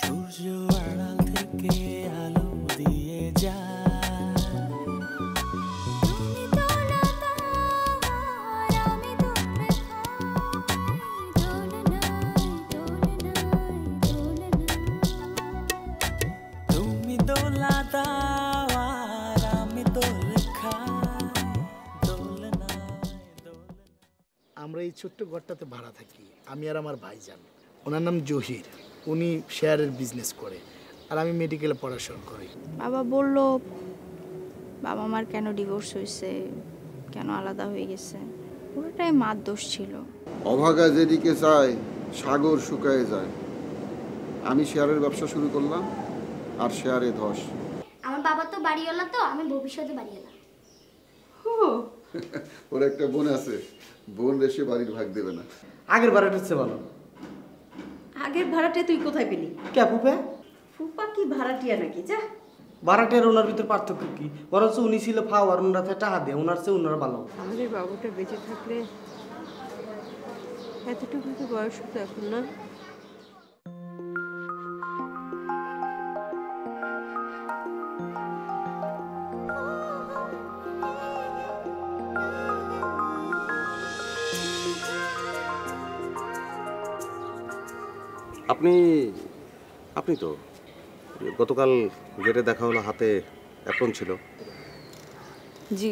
সূর্য আড়াল থেকে আলো দিয়ে যায়, তুমি দোলা তার আমি দোলে খাই, দোলনায় দোলনায় দোলনায়, তুমি দোলা দাও আর আমি দোলে খাই, দোলনায় দোলনায়। আমরা এই ছোট্ট ঘরটাতে ভাড়া থাকি, আমি আর আমার ভাইজান। ওনার নাম জহির, উনি শেয়ারের বিজনেস করে আর আমি মেডিকেলে পড়াশোনা করি। বাবা বলল বাবা মার কেন ডিভোর্স হয়েছে, কেন আলাদা হয়ে গেছে, পুরোটাই মার দোষ ছিল। অভাগা যেদিকে চায় সাগর শুকায় যায়। আমি শেয়ারের ব্যবসা শুরু করলাম আর শেয়ারে ধস। আমার বাবা তো বাড়িওয়ালা, তো আমি ভবিষ্যতে বাড়িওয়ালা। ওর একটা বোন আছে, বোন এসে বাড়ির ভাগ দেবে না। আগের ভাড়াটা হচ্ছে ভালো। আগের ভাড়াটে তুই কোথায় পেলি? কে ফুপে? ফুপা কি ভাড়াটিয়া নাকি? যা, ভাড়াটের ওনার ভিতর পার্থক্য কি? বরঞ্চ উনি ছিল ফাও আর ওনার টাকা দেয়, ওনার চেয়ে ওনার ভালো। আমাদের বাবুটা বেঁচে থাকলে এতটুকু তো বয়স হতো এখন না। আপনি তো গতকাল গেটে দেখা হলো, হাতে অ্যাপ্রন ছিল। জি,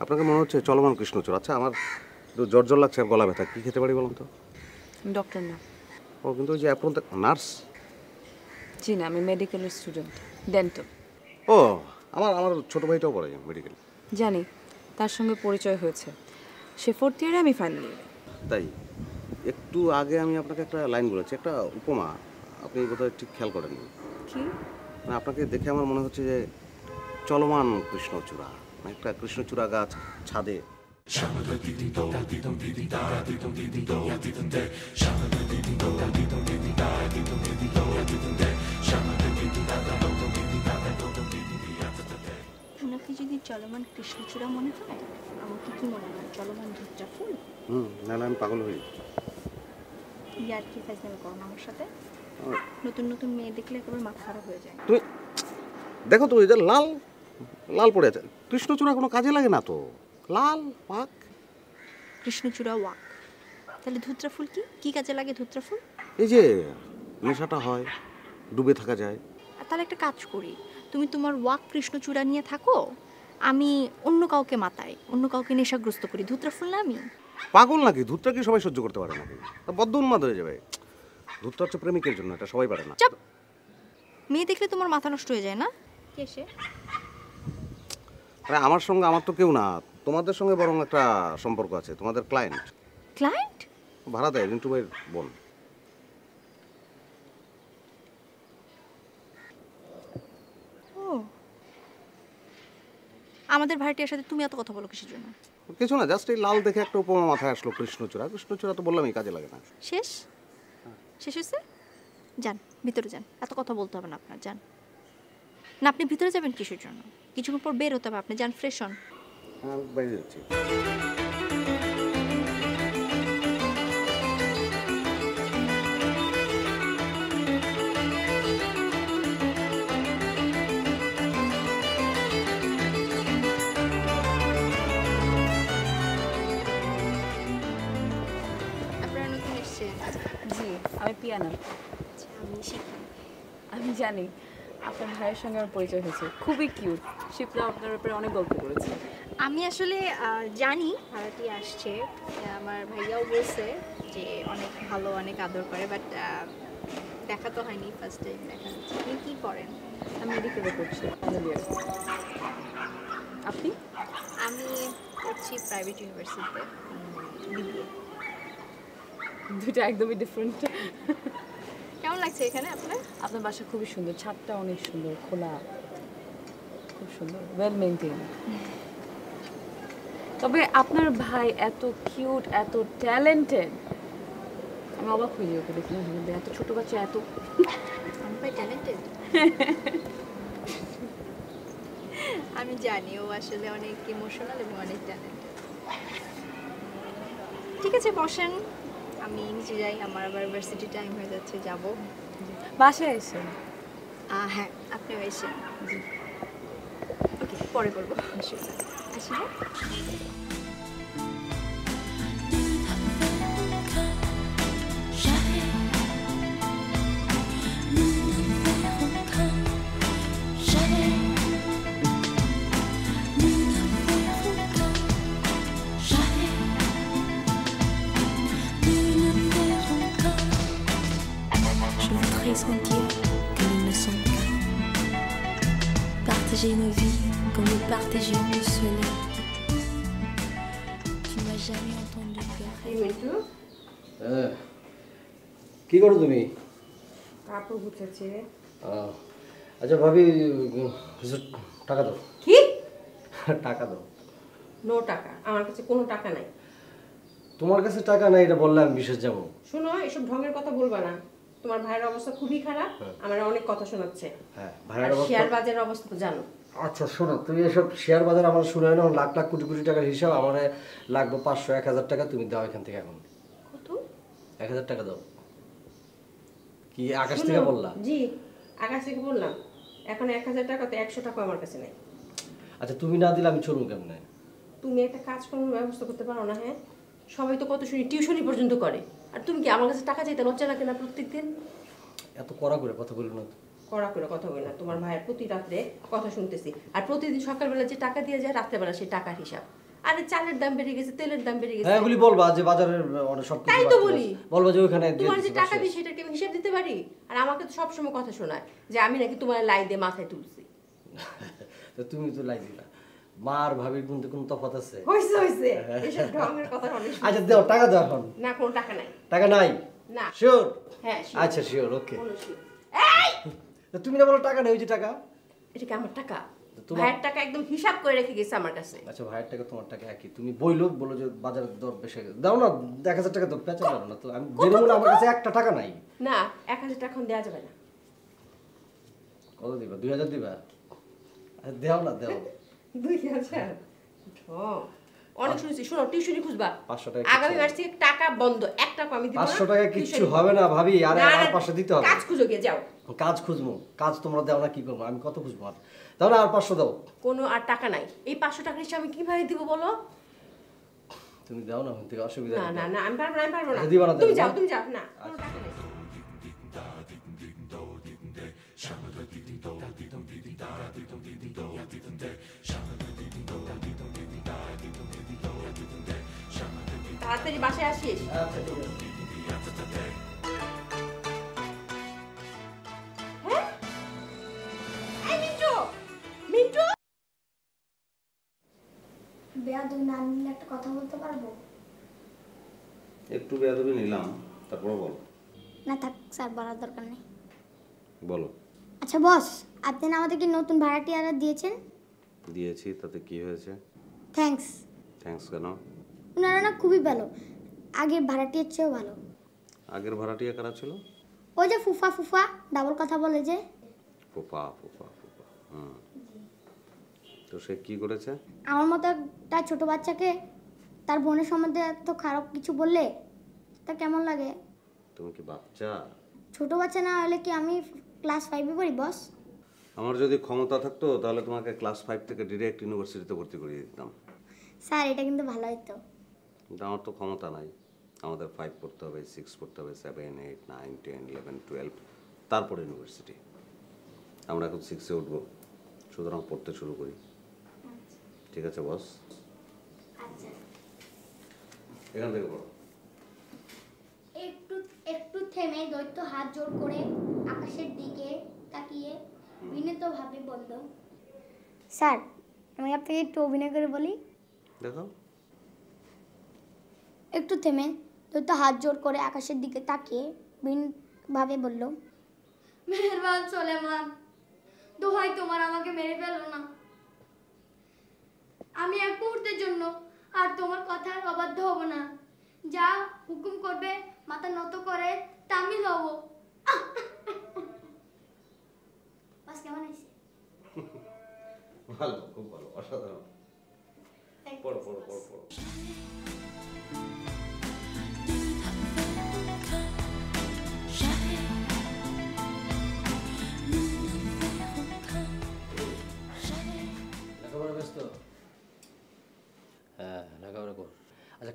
আপনাকে মনে হচ্ছে চলমান কৃষ্ণচূড়া। আচ্ছা, আমার একটু জ্বর জ্বর লাগছে আর গলা ব্যথা, কী খেতে পারি বলুন তো? ডক্টর না। ও কিন্তু ওই যে অ্যাপ্রন, নার্স? জি না, আমি মেডিকেলের স্টুডেন্ট, ডেন্টাল। ও, আমার ছোটো ভাইটাও পড়ে মেডিকেল। জানি, তার সঙ্গে পরিচয় হয়েছে। সে 4th ইয়ারে, আমি ফাইনাল ইয়ারে। তাই একটু আগে আমি আপনাকে একটা লাইন বলেছি, একটা উপমা, আপনি বোধহয় ঠিক খেয়াল করেননি। কি? মানে আপনাকে দেখে আমার মনে হচ্ছে যে চলমান কৃষ্ণচূড়া, একটা কৃষ্ণচূড়া গাছ ছাদে। ওনাকে যদি চলমান কৃষ্ণচূড়া মনে হয়, আমাকে কি মনে হয়? চলমান ধুত্রা ফুল। নাহলে আমি পাগল হই। ইয়ার কি ফাইজলামি করো না আমার সাথে? নতুন নতুন মেয়ে দেখলে একেবারে মাথা খারাপ হয়ে যায়। তুমি দেখো তো, এই যে লাল লাল পড়ে আছে, কৃষ্ণচূড়া কোনো কাজে লাগে না তো। লাল পাক, কৃষ্ণচূড়া ওয়াক। তাহলে ধুত্রা ফুল কি কাজে লাগে? ধুত্রা ফুল এই যে নেশাটা হয়, ডুবে থাকা যায়। তাহলে একটা কাজ করি, তুমি তোমার ওয়াক কৃষ্ণচূড়া নিয়ে থাকো, আমি অন্য কাউকে মাতাই, অন্য কাউকে নেশাগ্রস্ত করি। ধুত্রা ফুল না আমি? পাগল নাকি? ধূতটা কি সবাই সহ্য করতে পারে নাকি? বদ্ধ উন্মাদ হয়ে যাবে। ধূতটা হচ্ছে প্রেমিকের জন্য, এটা সবাই পারে না। চাপ! মেয়ে দেখলে তোমার মাথা নষ্ট হয়ে যায় না? কে সে? আরে আমার সঙ্গে, আমার তো কেউ না, তোমাদের সঙ্গে বরং একটা সম্পর্ক আছে। তোমাদের ক্লায়েন্ট। ক্লায়েন্ট? ভাড়া দেয় রিন্টু ভাইয়ের বোন। ও, আমাদের ভাড়াটিয়ার সাথে তুমি এত কথা বলো কিসের জন্য? কিছু না, জাস্ট এই লাল দেখে একটা উপমা মাথায় আসলো, কৃষ্ণচূড়া। কৃষ্ণচূড়া তো বললামই, কাজে লাগে না। শেষ? শেষ হয়েছে? যান, ভিতরে যান, এত কথা বলতে হবে না আপনার। যান না, আপনি ভিতরে যাবেন কিসের জন্য? কিছুক্ষণ পর বের হতে হবে, আপনি যান, ফ্রেশ হন। আমি বাইরে যাচ্ছি। আপনারা নতুন এসেছেন? জি, আমি পিয়ানা। আচ্ছা, আমি শিখি। আমি জানি, আপনার ভাইয়ের সঙ্গে আমার পরিচয় হয়েছে, খুবই কিউট। শিপ্রা আপনার ব্যাপারে অনেক গল্প করেছে। আমি আসলে জানি ভাড়াটি আসছে, আমার ভাইয়াও বলছে যে অনেক ভালো, অনেক আদর করে, বাট দেখা তো হয়নি, ফার্স্ট টাইম দেখা হচ্ছে। আপনি কী করেন? আমি মেডিকেলে করছি, ফাইনাল ইয়ার। আপনি? আমি করছি প্রাইভেট ইউনিভার্সিটিতে বিবিএ। দুটো একদমই ডিফারেন্ট। কেমন লাগছে এখানে আপনার? আপনার বাসা খুবই সুন্দর, ছাদটা অনেক সুন্দর, খোলা, খুব সুন্দর, ওয়েল মেইনটেইন। তবে আপনার ভাই এত কিউট, এত ট্যালেন্টেড, আমি অবাক হয়ে যাই ওকে দেখি। এত ছোট বাচ্চা, এত আমার ভাই ট্যালেন্টেড। আমি জানি ও আসলে অনেক ইমোশনাল এবং অনেক ট্যালেন্টেড। ঠিক আছে, বসেন, আমি নিচে যাই, আমার আবার ভার্সিটি টাইম হয়ে যাচ্ছে, যাব। বাসায় এসে হ্যাঁ, আপনিও এসেন। জি, ওকে, পরে করবো। আসি, হ্যাঁ। Je voudrais sentir que nous ne sommes qu'un. Partager nos vies comme nous partagions le soleil. Tu n'as jamais entendu pleurer. কি করো তুমি? কাপড় গুছাচ্ছে। আচ্ছা ভাবি, কিছু টাকা দাও। কি? টাকা দাও। নো টাকা, আমার কাছে কোনো টাকা নাই। তোমার কাছে টাকা নাই এটা বললে আমি বিশেষ যাবো। শোনো, এসব ঢঙের কথা বলবা না। তোমার ভাইয়ের অবস্থা খুবই খারাপ, আমার অনেক কথা শোনাচ্ছে। হ্যাঁ, ভাইয়ের অবস্থা। শেয়ার বাজারের অবস্থা তো জানো। আচ্ছা শোনো, তুমি এসব শেয়ার বাজার আমার শুনায় না, লাখ লাখ কোটি কোটি টাকার হিসাব আমার লাগবে 500-1000 টাকা, তুমি দাও এখান থেকে এখন। কত? 1000 টাকা দাও। কি আকাশ থেকে বললা? জি, আকাশ থেকে বললাম। এখন 1000 টাকা তো 100 টাকা আমার কাছে নাই। আচ্ছা তুমি না দিলে আমি চলবো কেমনে? তুমি একটা কাজ করার ব্যবস্থা করতে পারো না? হ্যাঁ, সবাই তো কত শুনি টিউশনি পর্যন্ত করে, আর তুমি কি আমার কাছে টাকা চাইতে লজ্জা লাগে না প্রত্যেকদিন? এত কড়া করে কথা বলো না। কড়া করে কথা বলি না, তোমার ভাইয়ের প্রতি রাত্রে কথা শুনতেছি, আর প্রতিদিন সকালবেলা যে টাকা দিয়ে যায় রাত্রেবেলা সেই টাকার হিসাব। আরে চালের দাম বেড়ে গেছে, তেলের দাম বেড়ে গেছে। হ্যাঁ, এগুলি বলবা যে বাজারের অনেক সব কিছু। তাই তো বলি, বলবা যে ওখানে তোমার যে টাকা দিই সেটা কি আমি হিসাব দিতে পারি? আর আমাকে তো সবসময় কথা শোনায় যে আমি নাকি তোমার লাই দিয়ে মাথায় তুলছি। তো তুমি তো লাই দিলা। মার ভাবির মধ্যে কোনো তফাৎ আছে? হইছে হইছে, এসব ঢঙের কথা অনেক। আচ্ছা দাও, টাকা দাও এখন। না, কোনো টাকা নাই। টাকা নাই? না। শিওর? হ্যাঁ শিওর। আচ্ছা শিওর, ওকে। এই তুমি না বলো টাকা নেই, ওই যে টাকা। এটা কি আমার টাকা? ভাইয়ের টাকা একদম হিসাব করে রেখে গেছে আমার কাছে। আচ্ছা ভাইয়ের টাকা তোমার টাকা একই, তুমি বইলো বলো যে বাজারের দর বেশি দাও না, 1000 টাকা দাও, পেঁচা যাবে না তো। আমি বেরোবো না, আমার কাছে একটা টাকা নাই। না, 1000 টাকা এখন দেওয়া যাবে না। কত দিবা? 2000 দিবা? দেও না, দেও। 2000? অনেক শুনেছি। শোনো, টিউশনি খুঁজবা। 500 টাকা। আগামী মাস থেকে টাকা বন্ধ, 1 টাকা আমি দিব না। 500 টাকা কিচ্ছু হবে না ভাবি, আরে আর 500 দিতে হবে। কাজ খুঁজো গিয়ে, যাও। কাজ খুঁজবো? কাজ তোমরা দাও না, কি করবো? আমি কত খুঁজবো? আর দাও না, আর 500 দাও। কোনো আর টাকা নাই। এই 500 টাকার হিসাব আমি কিভাবে দিব বলো? তুমি দাও না, ওখান থেকে অসুবিধা না নেই। না না, আমি পারবো না, আমি পারবো না। দিবা না, তুমি যাও, তুমি যাও। না, কোনো টাকা নাই। তাড়াতাড়ি বাসায় আসিস। আচ্ছা ঠিক আছে। হ্যাঁ? এই মিন্টু! মিন্টু! বেয়াদব না নিলে একটা কথা বলতে পারবো? একটু বেয়াদবি নিলাম, তারপরে বল। না থাক স্যার, বলার দরকার নেই। বলো। আচ্ছা বস, আপনি না আমাদেরকে নতুন ভাড়াটিয়ারা দিয়েছেন? দিয়েছি, তাতে কি হয়েছে? থ্যাঙ্কস। থ্যাঙ্কস কেন? ওনারা না খুবই ভালো, আগের ভাড়াটিয়ার চেয়েও ভালো। আগের ভাড়াটিয়া কারা ছিল? ওই যে ফুফা ফুফা ডাবল কথা বলে যে। ফুফা ফুফা ফুফা, হুম। তো সে কি করেছে? আমার মতো একটা ছোট বাচ্চাকে তার বোনের সম্বন্ধে এত খারাপ কিছু বললে তা কেমন লাগে? তুমি কি বাচ্চা? ছোট বাচ্চা না হলে কি আমি ক্লাস 5-এ পড়ি বস? আমার যদি ক্ষমতা থাকতো তাহলে তোমাকে ক্লাস 5 থেকে ডিরেক্ট ইউনিভার্সিটিতে ভর্তি করিয়ে দিতাম। স্যার এটা কিন্তু ভালো হতো। কিন্তু আমার তো ক্ষমতা নাই। আমাদের 5 পড়তে হবে, 6 পড়তে হবে, 7, 8, 9, 10, 11, 12, তারপরে ইউনিভার্সিটি। আমরা এখন 6-এ উঠবো, সুতরাং পড়তে শুরু করি। ঠিক আছে বস? আচ্ছা, এখান থেকে পড়ো। একটু একটু থেমে দৈত্য হাত জোড় করে আকাশের দিকে তাকিয়ে বিনীতভাবে বলল, স্যার আমি আপনাকে একটু অভিনয় করে বলি। দেখো। একটু থেমে দৈত্য হাত জোড় করে আকাশের দিকে তাকিয়ে বিনীতভাবে বলল, মেহেরবান সুলেমান, দোহাই তোমার, আমাকে মেরে ফেলো না। আমি এক মুহূর্তের জন্য আর তোমার কথার অবাধ্য হব না। যা হুকুম করবে মাথা নত করে তামিল হব। বাস কেমন হয়েছে? ভালো, খুব ভালো, অসাধারণ। পড়ো পড়ো পড়ো পড়ো।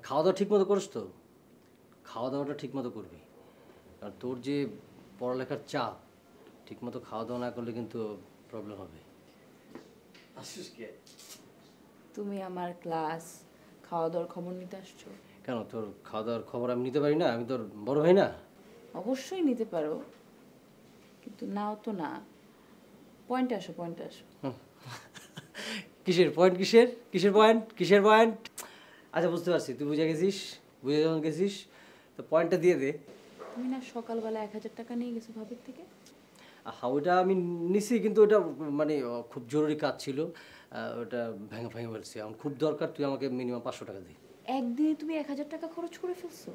খাওয়া দাওয়া ঠিক মতো করিস তো? খাওয়া দাওয়াটা ঠিক মতো করবি, আর তোর যে পড়ালেখার চাপ, ঠিক মতো খাওয়া দাওয়া না করলে কিন্তু প্রবলেম হবে। আসিস কে? তুমি আমার ক্লাস খাওয়া দাওয়ার খবর নিতে আসছো? কেন, তোর খাওয়া দাওয়ার খবর আমি নিতে পারি না? আমি তোর বড় ভাই না? অবশ্যই নিতে পারো, কিন্তু নাও তো না। পয়েন্টে আসো, পয়েন্টে আসো। কিসের পয়েন্ট? কিসের পয়েন্ট? কিসের পয়েন্ট? আচ্ছা বুঝতে পারছি, তুই বুঝে গেছিস। বুঝে যখন গেছিস তো পয়েন্টটা দিয়ে দে। তুমি না সকালবেলা 1000 টাকা নিয়ে গেছো ভাবির থেকে? হ্যাঁ, ওটা আমি নিছি, কিন্তু ওটা মানে খুব জরুরি কাজ ছিল, ওটা ভেঙে ভেঙে বলছি। আমার খুব দরকার, তুই আমাকে মিনিমাম 500 টাকা দে। একদিনে তুমি 1000 টাকা খরচ করে ফেলছো?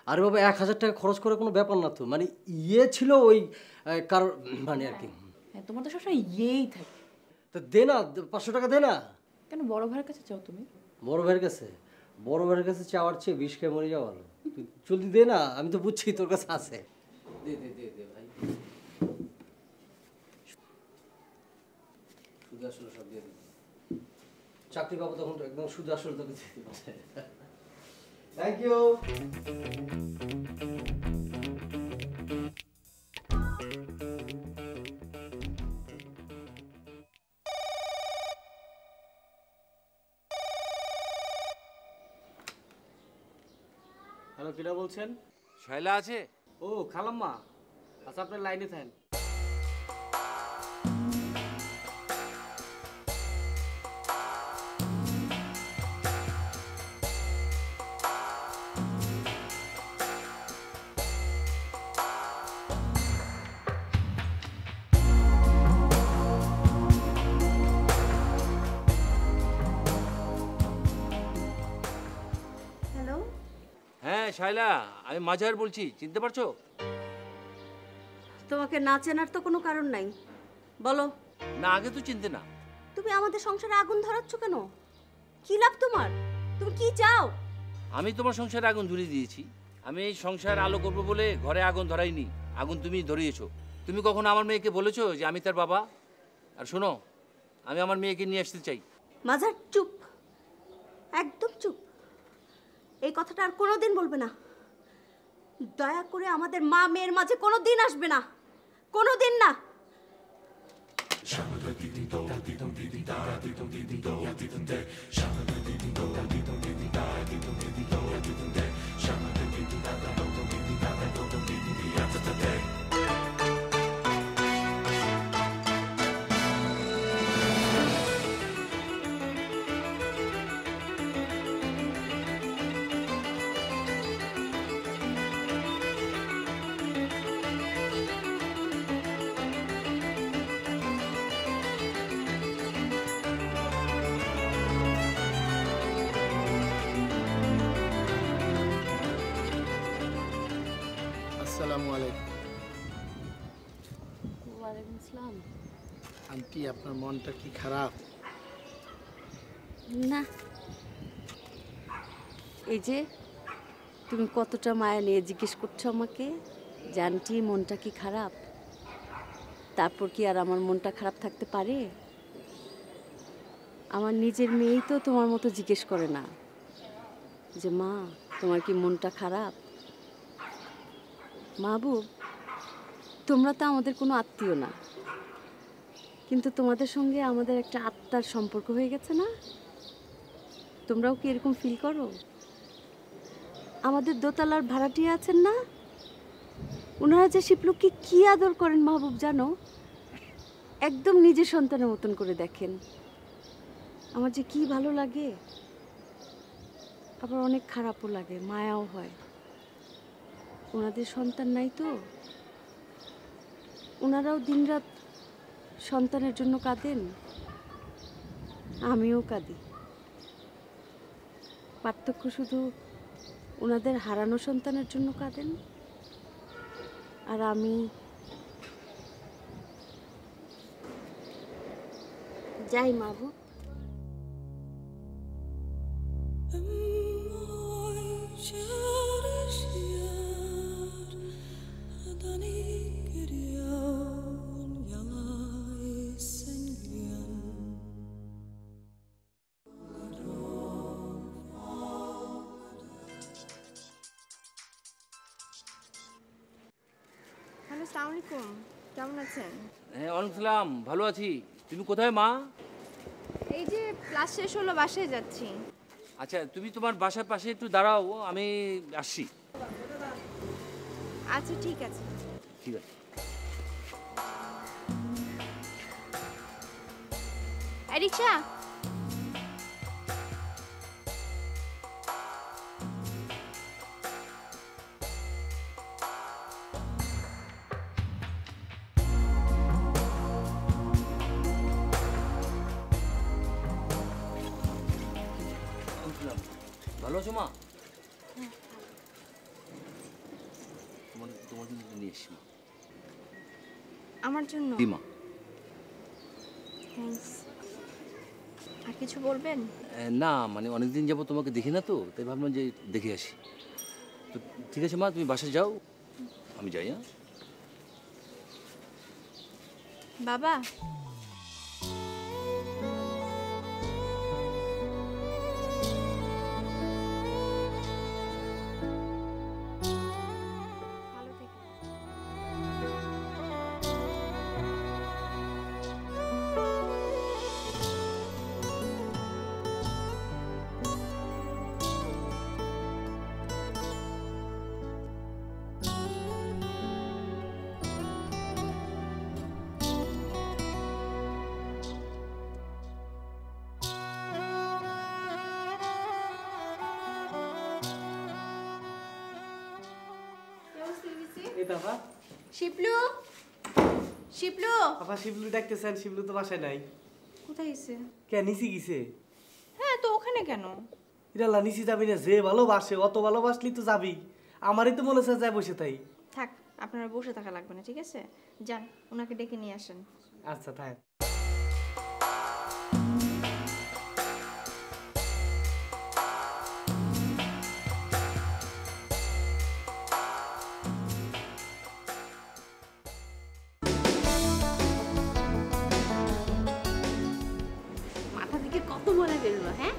আরে বাবা, 1000 টাকা খরচ করে কোনো ব্যাপার না তো, মানে ইয়ে ছিল ওই কারণ মানে আর কি। হ্যাঁ, তোমার তো সবসময় ইয়েই থাকে। তো দে না, 500 টাকা দে না। কেন বড় ভাইয়ের কাছে চাও তুমি? বড় ভাইয়ের কাছে? বড় ভাইয়ের কাছে চাওয়ার চেয়ে 20 খেয়ে মরে যাওয়া ভালো। তুই জলদি দে না, আমি তো বুঝছি তোর কাছে আছে। দে দে দে দে ভাই, শুধু আসলে সব দিয়ে দে। চাকরি পাবো তখন একদম শুধু আসলে তোকে দিতে পারবে। Thank you. হ্যালো, কিরা বলছেন? শায়লা আছে? ও খালাম্মা, আচ্ছা আপনার লাইনে থাকেন। হ্যালো, হ্যাঁ শায়লা, আমি মাঝার বলছি, চিনতে পারছো? তোমাকে না চেনার তো কোনো কারণ নাই, বলো। না, আগে তো চিনতে না। তুমি আমাদের সংসারে আগুন ধরাচ্ছ কেন? কি লাভ তোমার? তুমি কি চাও? আমি তোমার সংসারে আগুন ধরিয়ে দিয়েছি। আমি এই সংসার আলো করবো বলে ঘরে আগুন ধরাইনি, আগুন তুমি ধরিয়েছো। তুমি কখনো আমার মেয়েকে বলেছো যে আমি তার বাবা? আর শোনো, আমি আমার মেয়েকে নিয়ে আসতে চাই। মাঝার চুপ, একদম চুপ। এই কথাটা আর কোনোদিন বলবে না। দয়া করে আমাদের মা মেয়ের মাঝে কোনোদিন আসবে না, কোনোদিন না। আসসালামু আলাইকুম। ওয়ালাইকুম আসসালাম। আন্টি, আপনার মনটা কি খারাপ? না, এই যে তুমি কতটা মায়া নিয়ে জিজ্ঞেস করছো আমাকে, জানটি মনটা কি খারাপ? তারপর কি আর আমার মনটা খারাপ থাকতে পারে? আমার নিজের মেয়েই তো তোমার মতো জিজ্ঞেস করে না যে মা তোমার কি মনটা খারাপ। মাহবুব, তোমরা তো আমাদের কোনো আত্মীয় না, কিন্তু তোমাদের সঙ্গে আমাদের একটা আত্মার সম্পর্ক হয়ে গেছে না? তোমরাও কি এরকম ফিল করো? আমাদের দোতলার ভাড়াটিয়া আছেন না, ওনারা যে শিপলুকে কি আদর করেন মাহবুব জানো? একদম নিজের সন্তানের মতন করে দেখেন। আমার যে কি ভালো লাগে, আবার অনেক খারাপও লাগে, মায়াও হয়। ওনাদের সন্তান নাই তো, ওনারাও দিনরাত সন্তানের জন্য কাঁদেন, আমিও কাঁদি। পার্থক্য শুধু ওনাদের হারানো সন্তানের জন্য কাঁদেন, আর আমি যাই মাহবুব। আসসালামু আলাইকুম, কেমন আছেন? হ্যাঁ ওয়ালাইকুম সালাম, ভালো আছি। তুমি কোথায় মা? এই যে ক্লাস শেষ হলো, বাসায় যাচ্ছি। আচ্ছা তুমি তোমার বাসার পাশে একটু দাঁড়াও, আমি আসছি। আচ্ছা ঠিক আছে। ঠিক আছে। এই রিক্সা, ভালো আছো মা? তোমার জন্য নিয়ে এসছি মা। আমার জন্য? জি মা। থ্যাঙ্কস। আর কিছু বলবেন? না মানে অনেকদিন যাবো তোমাকে দেখি না তো, তাই ভাবলাম যে দেখে আসি। তো ঠিক আছে মা, তুমি বাসায় যাও, আমি যাই। হ্যাঁ বাবা, এই দাদা শিপলু, শিপলু। আপা শিবলু ডাকতেছেন, শিবলু তো বাসায় নাই। কোথায় গেছে? কে নিচে গেছে? হ্যাঁ তো ওখানে কেন? ইরাল্লা নিচে যাবি না, যে ভালোবাসে অত ভালোবাসলি তো যাবি। আমারই তো মনে হচ্ছে যায় বসে তাই। থাক, আপনারা বসে থাকা লাগবে না, ঠিক আছে? যান, ওনাকে ডেকে নিয়ে আসেন। আচ্ছা থাক। মাথা থেকে কত বলে বেরোলো, হ্যাঁ?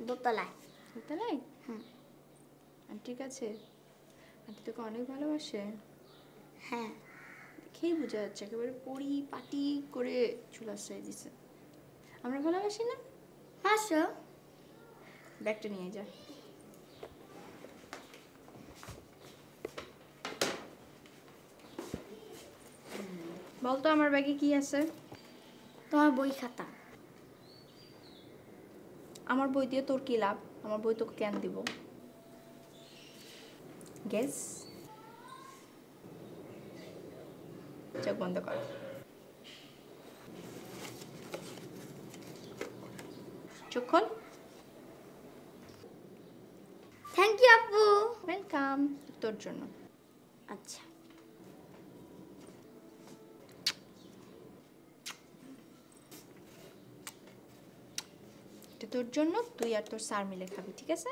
দোতলায়। দোতলায়? ঠিক আছে, আন্টি তোকে অনেক ভালোবাসে। হ্যাঁ, দেখেই বোঝা যাচ্ছে, একেবারে পরি পাটি করে চুল আশ্রয় দিছে। আমরা ভালোবাসি না? আসো। ব্যাগটা নিয়ে যা। বলতো আমার ব্যাগে কি আছে? তোমার বই খাতা। আমার বই দিয়ে তোর কি লাভ? আমার বই তোকে কেন দিব? গেস। চোখ বন্ধ কর। চোখ খোল। থ্যাংক ইউ আপু। ওয়েলকাম, তোর জন্য। আচ্ছা। এটা তোর জন্য, তুই আর তোর স্যার মিলে খাবি, ঠিক আছে?